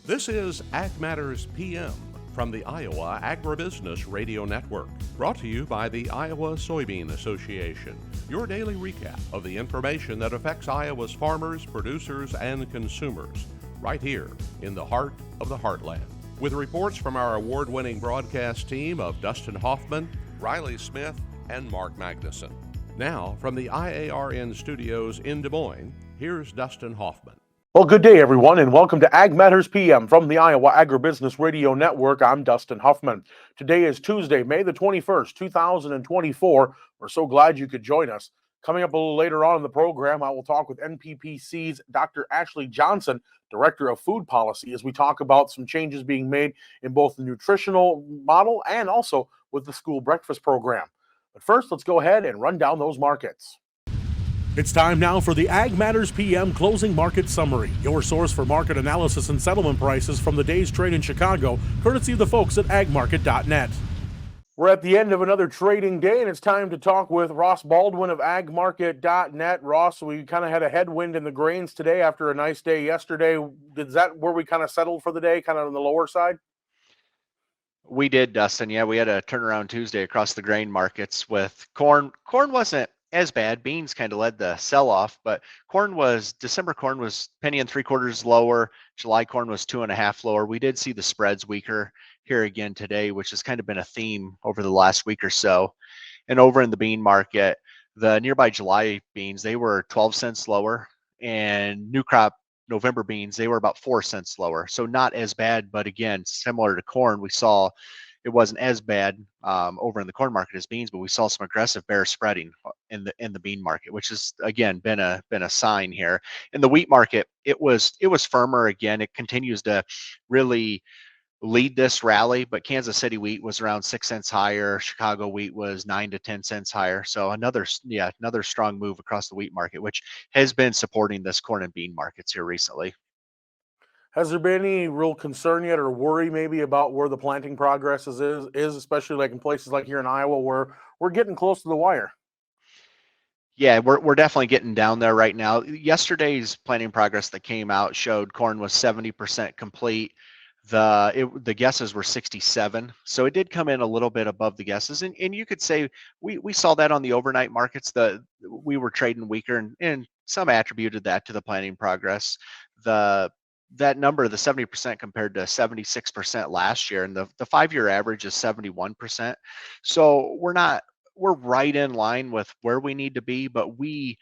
This is Ag Matters PM from the Iowa Agribusiness Radio Network, brought to you by the Iowa Soybean Association, your daily recap of the information that affects Iowa's farmers, producers, and consumers, right here in the heart of the heartland. With reports from our award-winning broadcast team of Dustin Hoffman, Riley Smith, and Mark Magnuson. Now, from the IARN studios in Des Moines, here's Dustin Hoffman. Well, good day, everyone, and welcome to Ag Matters PM from the Iowa Agribusiness Radio Network. I'm Dustin Huffman. Today is Tuesday, May the 21st, 2024. We're so glad you could join us. Coming up a little later on in the program, I will talk with NPPC's Dr. Ashley Johnson, Director of Food Policy, as we talk about some changes being made in both the nutritional model and also with the school breakfast program. But first, let's go ahead and run down those markets. It's time now for the Ag Matters PM Closing Market Summary, your source for market analysis and settlement prices from the day's trade in Chicago, courtesy of the folks at agmarket.net. We're at the end of another trading day, and it's time to talk with Ross Baldwin of agmarket.net. Ross, we kind of had a headwind in the grains today after a nice day yesterday. Is that where we kind of settled for the day, kind of on the lower side? We did, Dustin. Yeah, we had a turnaround Tuesday across the grain markets with corn. Corn wasn't as bad. Beans kind of led the sell-off, but December corn was penny and 3/4 lower. July corn was 2.5 lower. We did see the spreads weaker here again today, which has kind of been a theme over the last week or so. And over in the bean market, the nearby July beans, they were 12 cents lower, and new crop November beans, they were about 4 cents lower. So not as bad, but again, similar to corn, we saw it wasn't as bad over in the corn market as beans, but we saw some aggressive bear spreading in the bean market, which has again been a sign here. In the wheat market, it was firmer again. It continues to really lead this rally, but Kansas City wheat was around 6 cents higher. Chicago wheat was 9 to 10 cents higher. So another strong move across the wheat market, which has been supporting this corn and bean markets here recently. Has there been any real concern yet or worry maybe about where the planting progress is especially like in places like here in Iowa where we're getting close to the wire? Yeah, we're definitely getting down there right now. Yesterday's planting progress that came out showed corn was 70% complete. The guesses were 67, so it did come in a little bit above the guesses, and you could say we saw that on the overnight markets. We were trading weaker, and some attributed that to the planting progress. That number, the 70% compared to 76% last year, and the 5-year average is 71%. So we're right in line with where we need to be, but we've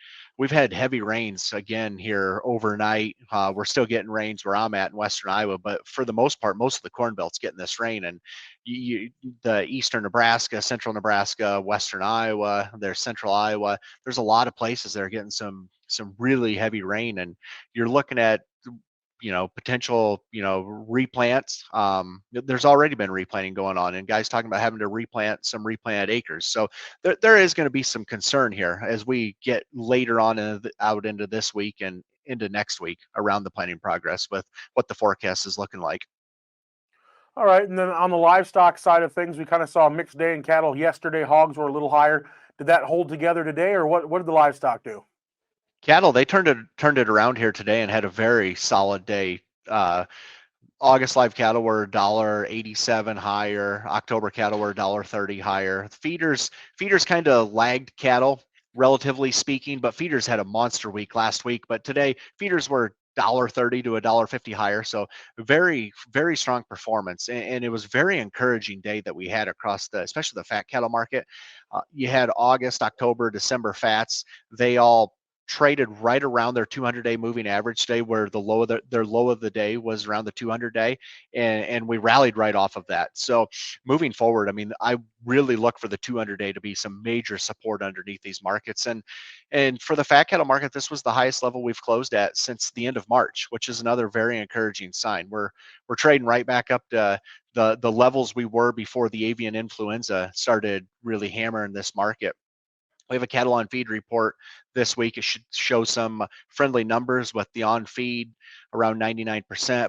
had heavy rains again here overnight. We're still getting rains where I'm at in Western Iowa, but for the most part, most of the Corn Belt's getting this rain, and the eastern Nebraska, central Nebraska, Western Iowa, there's central Iowa. There's a lot of places that are getting some really heavy rain, and you're looking at potential, replants. There's already been replanting going on, and guys talking about having to replant some replanted acres. So there is going to be some concern here as we get later on out into this week and into next week around the planting progress with what the forecast is looking like. All right, and then on the livestock side of things, we kind of saw a mixed day in cattle yesterday. Hogs were a little higher. Did that hold together today, or what did the livestock do? Cattle, they turned it around here today and had a very solid day. August live cattle were $1.87 higher. October cattle were $1.30 higher. Feeders kind of lagged cattle, relatively speaking, but feeders had a monster week last week. But today, feeders were $1.30 to $1.50 higher. So very, very strong performance. And it was a very encouraging day that we had across especially the fat cattle market. You had August, October, December fats. They all traded right around their 200-day moving average today, where their low of the day was around the 200-day, and we rallied right off of that. So moving forward, I mean, I really look for the 200-day to be some major support underneath these markets. And for the fat cattle market, this was the highest level we've closed at since the end of March, which is another very encouraging sign. We're trading right back up to the levels we were before the avian influenza started really hammering this market. We have a cattle on feed report this week. It should show some friendly numbers with the on feed around 99%.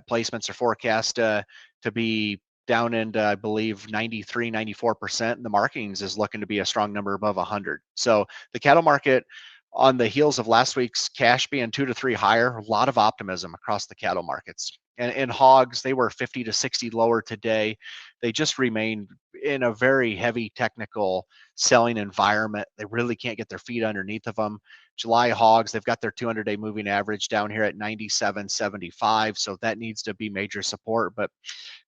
Placements are forecast to be down into, I believe, 93, 94%. And the markings is looking to be a strong number above 100. So the cattle market, on the heels of last week's cash being 2 to 3 higher, a lot of optimism across the cattle markets. And hogs, they were 50 to 60 lower today. They just remain in a very heavy technical selling environment. They really can't get their feet underneath of them. July hogs, they've got their 200-day moving average down here at 97.75, so that needs to be major support. But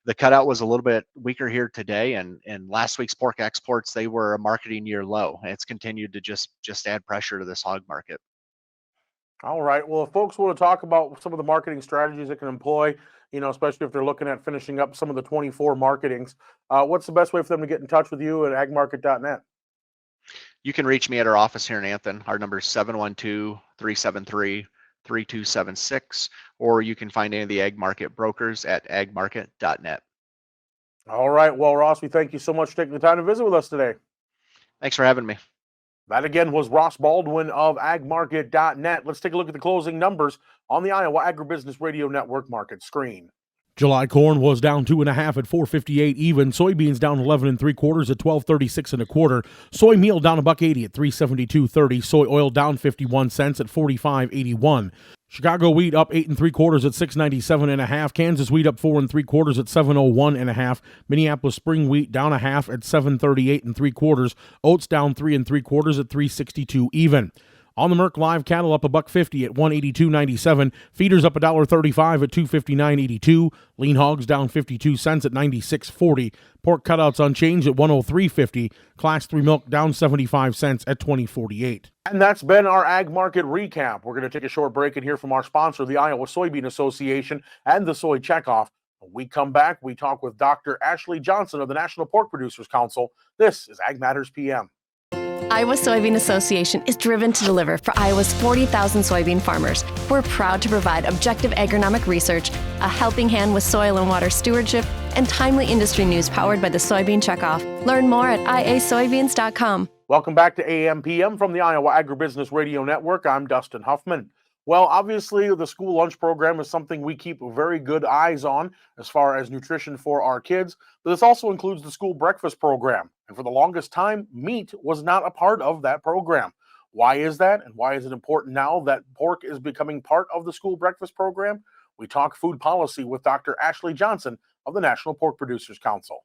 the cutout was a little bit weaker here today, and last week's pork exports, they were a marketing year low. And it's continued to just add pressure to this hog market. All right. Well, if folks want to talk about some of the marketing strategies they can employ, especially if they're looking at finishing up some of the 24 marketings, what's the best way for them to get in touch with you at agmarket.net? You can reach me at our office here in Anthon. Our number is 712-373-3276, or you can find any of the ag market brokers at agmarket.net. All right. Well, Ross, we thank you so much for taking the time to visit with us today. Thanks for having me. That again was Ross Baldwin of agmarket.net. Let's take a look at the closing numbers on the Iowa Agribusiness Radio Network market screen. July corn was down 2.5 at 4.58 even. Soybeans down 11 3/4 at 12.36 1/4. Soy meal down $1.80 at 3.7230. Soy oil down 51 cents at 45.81. Chicago wheat up 8 3/4 at 6.97 1/2. Kansas wheat up 4 3/4 at 7.01 1/2. Minneapolis spring wheat down 1/2 at 7.38 3/4. Oats down 3 3/4 at 3.62 even. On the Merc live cattle up $1.50 at 182.97. Feeders up $1.35 at 259.82. Lean hogs down 52 cents at 96.40. Pork cutouts unchanged at 103.50. Class 3 milk down 75 cents at 20.48. And that's been our ag market recap. We're going to take a short break and hear from our sponsor, the Iowa Soybean Association, and the Soy Checkoff. When we come back, we talk with Dr. Ashley Johnson of the National Pork Producers Council. This is Ag Matters PM. Iowa Soybean Association is driven to deliver for Iowa's 40,000 soybean farmers. We're proud to provide objective agronomic research, a helping hand with soil and water stewardship, and timely industry news powered by the Soybean Checkoff. Learn more at iasoybeans.com. Welcome back to AMPM from the Iowa Agribusiness Radio Network. I'm Dustin Huffman. Well, obviously, the school lunch program is something we keep very good eyes on as far as nutrition for our kids, but this also includes the school breakfast program. And for the longest time, meat was not a part of that program. Why is that? And why is it important now that pork is becoming part of the school breakfast program? We talk food policy with Dr. Ashley Johnson of the National Pork Producers Council.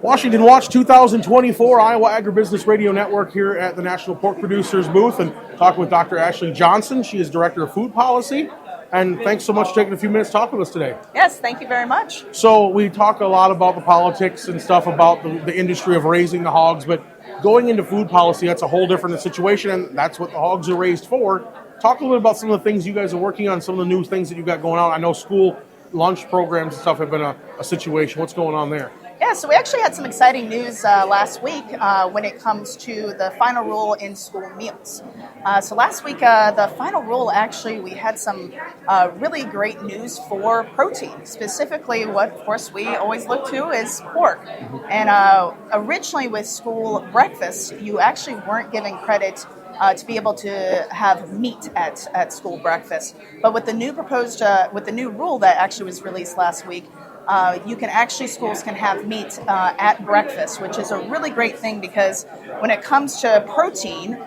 Washington Watch 2024, Iowa Agribusiness Radio Network here at the National Pork Producers booth, and talking with Dr. Ashley Johnson. She is Director of Food Policy. And thanks so much for taking a few minutes to talk with us today. Yes, thank you very much. So we talk a lot about the politics and stuff about the industry of raising the hogs, but going into food policy, that's a whole different situation, and that's what the hogs are raised for. Talk a little bit about some of the things you guys are working on, some of the new things that you've got going on. I know school lunch programs and stuff have been a situation. What's going on there? Yeah, so we actually had some exciting news last week when it comes to the final rule in school meals. So last week, the final rule, actually, we had some really great news for protein. Specifically, what, of course, we always look to is pork. And originally with school breakfast, you actually weren't given credit to be able to have meat at school breakfast. But with the new with the new rule that actually was released last week, schools can have meat at breakfast, which is a really great thing because when it comes to protein,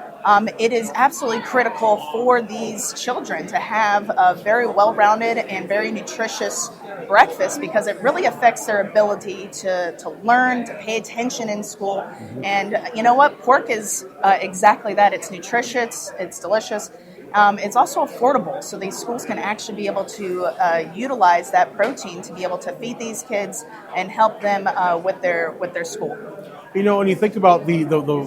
it is absolutely critical for these children to have a very well-rounded and very nutritious breakfast because it really affects their ability to learn, to pay attention in school. And you know what? Pork is exactly that. It's nutritious, it's delicious. It's also affordable, so these schools can actually be able to utilize that protein to be able to feed these kids and help them with their school. You know, when you think about the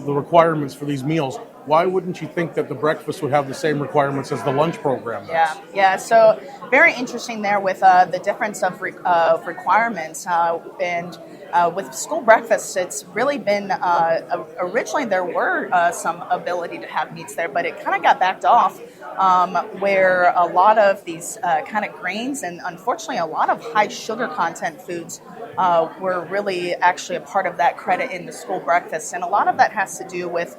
requirements for these meals, why wouldn't you think that the breakfast would have the same requirements as the lunch program does? Yeah. So very interesting there with the difference of requirements. And with school breakfasts, it's really been, originally there were some ability to have meats there, but it kind of got backed off where a lot of these kind of grains and unfortunately a lot of high sugar content foods were really actually a part of that credit in the school breakfast. And a lot of that has to do with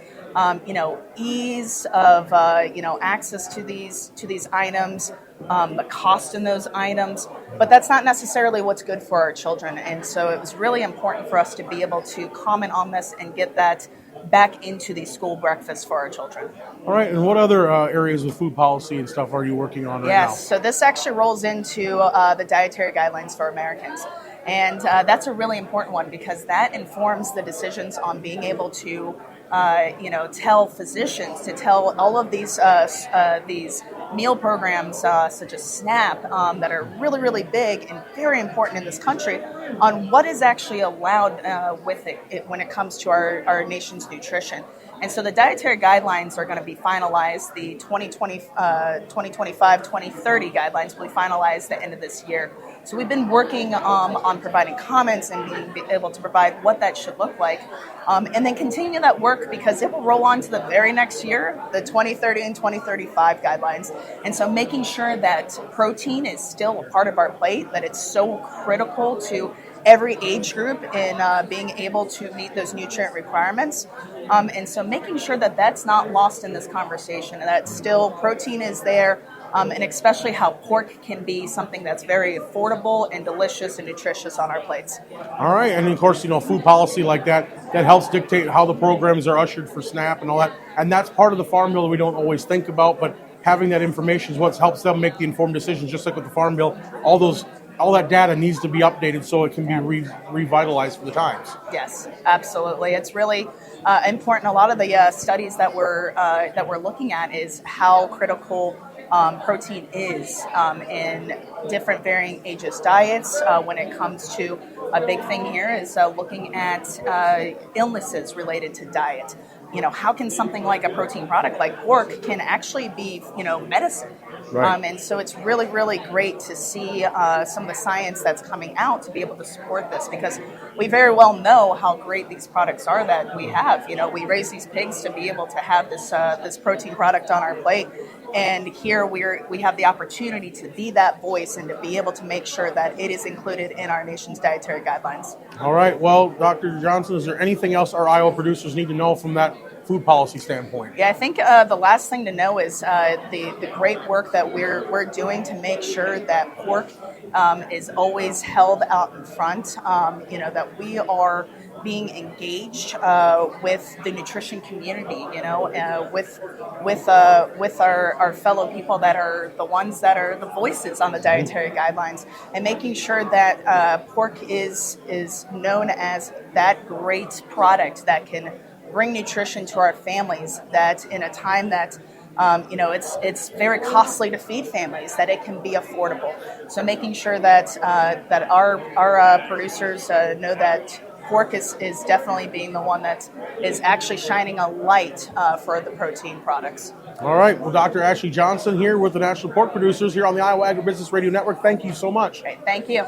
ease of, access to these items, the cost in those items, but that's not necessarily what's good for our children. And so it was really important for us to be able to comment on this and get that back into the school breakfast for our children. All right, and what other areas of food policy and stuff are you working on right now? Yes, so this actually rolls into the dietary guidelines for Americans. And that's a really important one because that informs the decisions on being able to, tell physicians, to tell all of these meal programs such as SNAP that are really, really big and very important in this country on what is actually allowed with it when it comes to our nation's nutrition. And so the dietary guidelines are going to be finalized. The 2025-2030 guidelines will be finalized at the end of this year. So we've been working on providing comments and being able to provide what that should look like. And then continue that work because it will roll on to the very next year, the 2030 and 2035 guidelines. And so making sure that protein is still a part of our plate, that it's so critical to every age group in being able to meet those nutrient requirements. And so making sure that that's not lost in this conversation and that still protein is there, and especially how pork can be something that's very affordable and delicious and nutritious on our plates. All right, and of course, food policy like that helps dictate how the programs are ushered for SNAP and all that. And that's part of the Farm Bill that we don't always think about, but having that information is what helps them make the informed decisions, just like with the Farm Bill. All that data needs to be updated so it can be revitalized for the times. Yes, absolutely. It's really important. A lot of the studies that we're looking at is how critical protein is in different varying ages diets. When it comes to a big thing here is looking at illnesses related to diet. How can something like a protein product like pork can actually be, medicine? Right. And so it's really, really great to see some of the science that's coming out to be able to support this we very well know how great these products are that we have. We raise these pigs to be able to have this protein product on our plate. And here we have the opportunity to be that voice and to be able to make sure that it is included in our nation's dietary guidelines. All right. Well, Dr. Johnson, is there anything else our Iowa producers need to know from that food policy standpoint? Yeah, I think the last thing to know is the great work that we're doing to make sure that pork is always held out in front. That we are being engaged with the nutrition community. With our fellow people that are the ones that are the voices on the dietary guidelines, and making sure that pork is known as that great product that can bring nutrition to our families, that in a time that it's very costly to feed families, that it can be affordable. So making sure that our producers know that pork is definitely being the one that is actually shining a light for the protein products. All right. Well, Dr. Ashley Johnson here with the National Pork Producers here on the Iowa Agribusiness Radio Network. Thank you so much. Great. Thank you.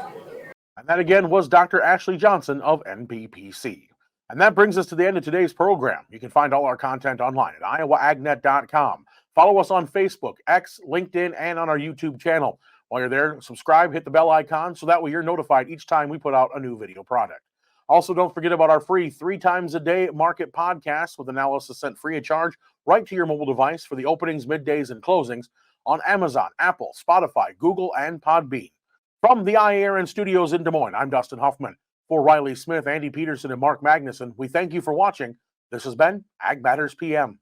And that again was Dr. Ashley Johnson of NPPC. And that brings us to the end of today's program. You can find all our content online at iowaagnet.com. Follow us on Facebook, X, LinkedIn, and on our YouTube channel. While you're there, subscribe, hit the bell icon, so that way you're notified each time we put out a new video product. Also, don't forget about our free 3 times a day market podcast with analysis sent free of charge right to your mobile device for the openings, middays, and closings on Amazon, Apple, Spotify, Google, and Podbean. From the IARN studios in Des Moines, I'm Dustin Huffman. For Riley Smith, Andy Peterson, and Mark Magnuson, we thank you for watching. This has been Ag Matters PM.